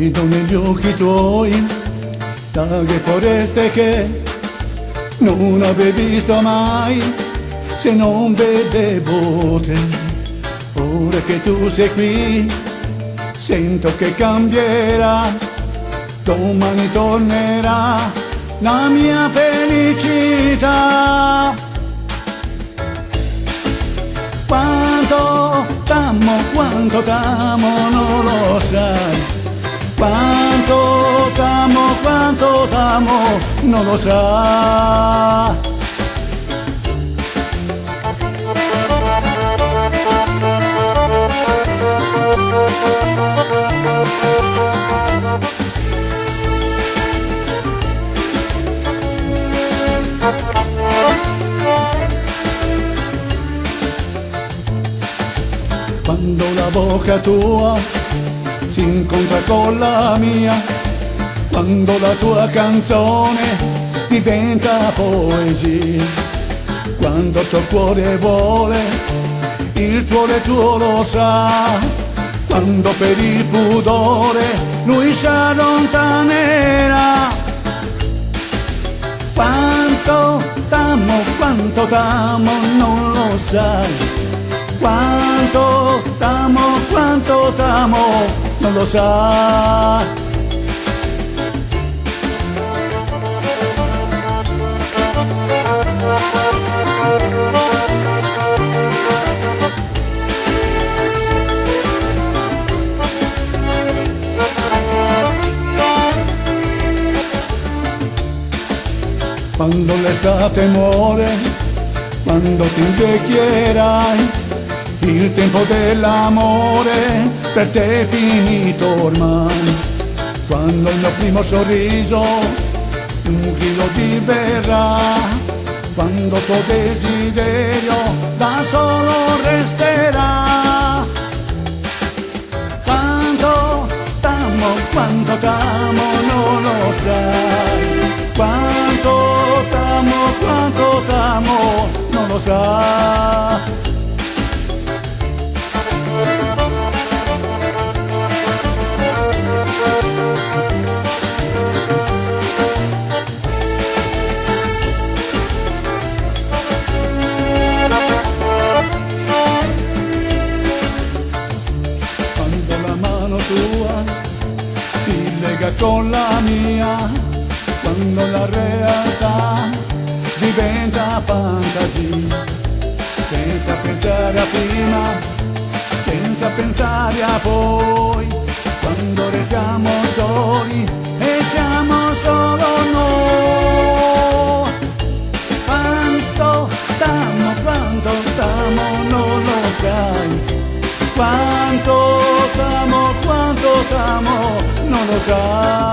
vedo negli occhi tuoi laghi e foreste che non avevi visto mai se non vedevo te. Ora che tu sei qui sento che cambierà, domani tornerà la mia felicità. Quanto t'amo, non lo sai. Quanto t'amo, non lo sai. Quando la bocca tua si incontra con la mia, quando la tua canzone diventa poesia, quando il tuo cuore vuole, il cuore tuo lo sa, quando per il pudore lui si allontanerà. Quanto t'amo, non lo sai. Quanto t'amo, non lo sai. Quando l'estate muore, quando ti invecchierai, il tempo dell'amore per te è finito ormai. Quando il mio primo sorriso un grido diverrà, quando tuo desiderio da solo resterà. Quanto t'amo, non lo sai. Quanto t'amo, non lo sai. Si lega con la mia, quando la realtà diventa fantasia, senza pensare a prima, senza pensare a poi, quando restiamo soli e siamo solo noi. Quanto t'amo, non lo sai. Quanto t'amo, non lo sai.